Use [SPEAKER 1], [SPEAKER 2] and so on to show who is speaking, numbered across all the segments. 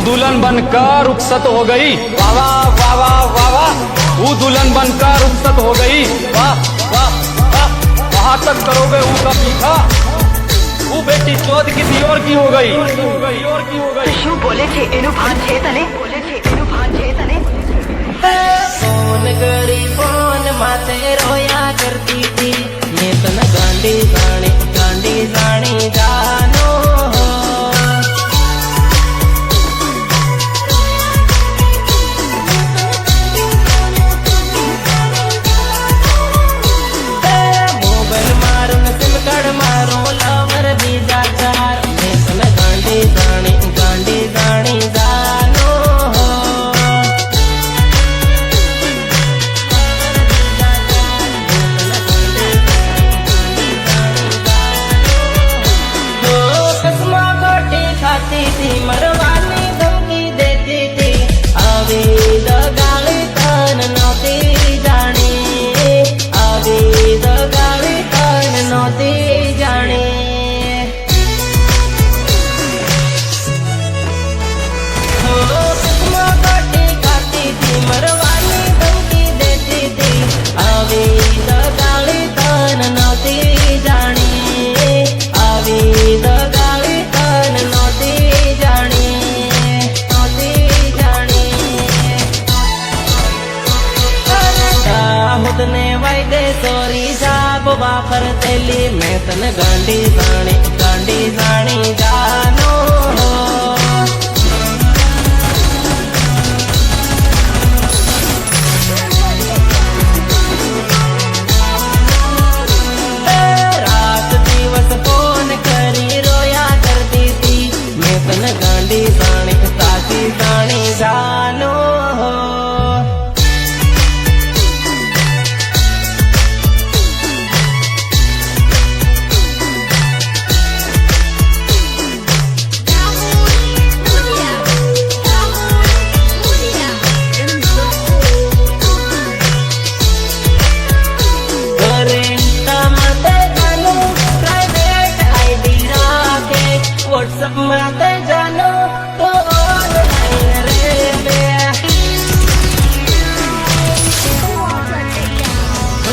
[SPEAKER 1] दुल्हन बनकर रुखसत हो गई। वाह वाह वाह वाह वाह वाह। वो दुल्हन बनकर रुखसत हो गई। वाह वाह वाह। वहां तक करोगे उसका पीछा, वो बेटी चौथ किसी और की हो गई।
[SPEAKER 2] શું બોલે છે એનું ભાન છે તને?
[SPEAKER 3] फोन करी फोन माते रोया करती थी, मैं तन गांडी जानी जानो हो। मोबाइल मारो न सिम कार्ड मारो लवर भी जाकार, मैं तन गांडी जानी जानो हो। मरवानी धमकी देती थी, अभी गाली तन नौती जानी, अभी गाली तन नौती जानी। गोटी खाती थी, मरवानी धमकी देती थी, अभी गाली तन नौती जानी, अभी गाली तन नौती ने वायदे सोरी जाब वापर तेली, मैं तन गांडी जानी जानो हो। रात दिवस फोन करी रोया करती थी, मैं तन गांडी जानी जानो हो। व्हाट्सएप माते जानो तो ऑनलाइन रे बे,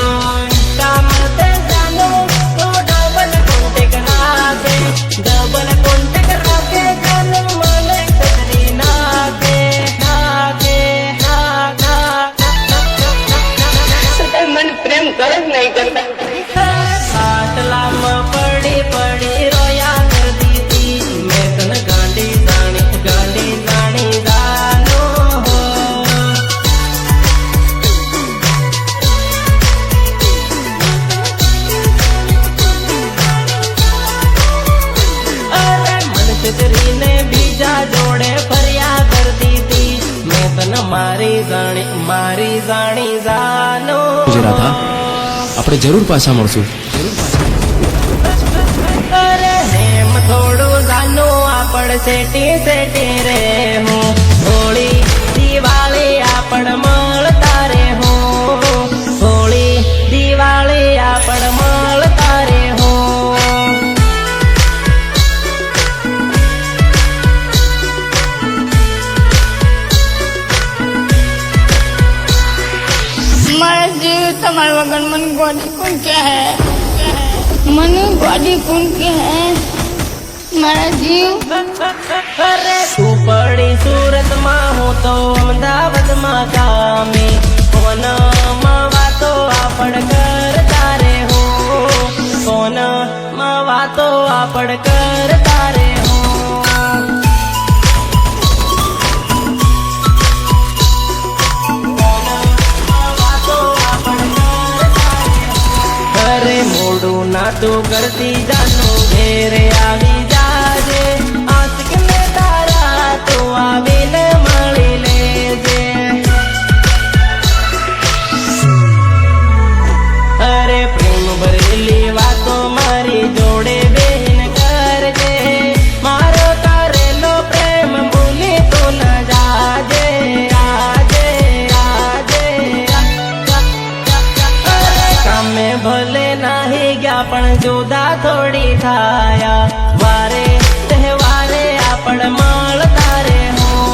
[SPEAKER 3] इंस्टा माते जानो तो डबल कॉन्टेक्ट राखे जानो मने कतरी नाके मन प्रेम कर नहीं करता। फाटला में पड़ी रोया गांडी जानी जानो हो। अरे मन तितरी ने बीजा जोड़े फरिया करती थी, मैं तन मारी जानी जानो।
[SPEAKER 4] राधा, આપણે જરૂર પાછા મળશું।
[SPEAKER 3] अरे नेम थोड़ो जानो आपण सेटी रे हूँ, होली दिवाली आपण મળતા रे हूँ, होली दिवाली आपण મળતા रे हूँ।
[SPEAKER 5] मारा जीव તમારા વગર मन गोदी कौन क्या है, मन गोदी कौन क्या है मारा जीव।
[SPEAKER 3] अरे तू पड़ी सूरत मां हो तो अमदावाद मां कामे, फोन मां वातो आपण करता रे हो, फोन मां वातो आपण करता रे हो। अरे मोड़ू ना तू करती जानो घेरे आवी जाजे, आशिक ने तारा तो आवीने मળી लेजे। अरे प्रेम भरेली वातो मारी जोड़े बेन करजे, मारो करेलो प्रेम भूली तो न जाजे। भले नाही गया पण जुदा थोड़ी थाया, वारे तहेवारे आपण મળતા રે हो।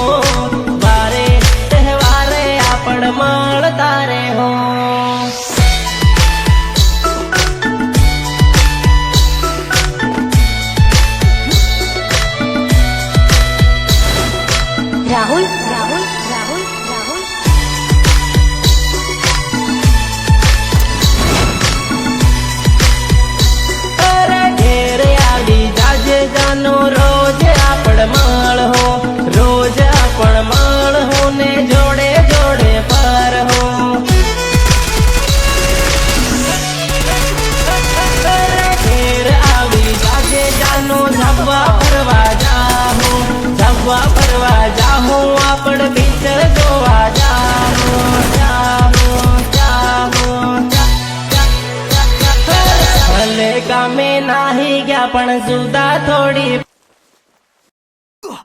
[SPEAKER 3] જોવા જાવું ભલે કામે નાહી ગયા પણ સુધા થોડી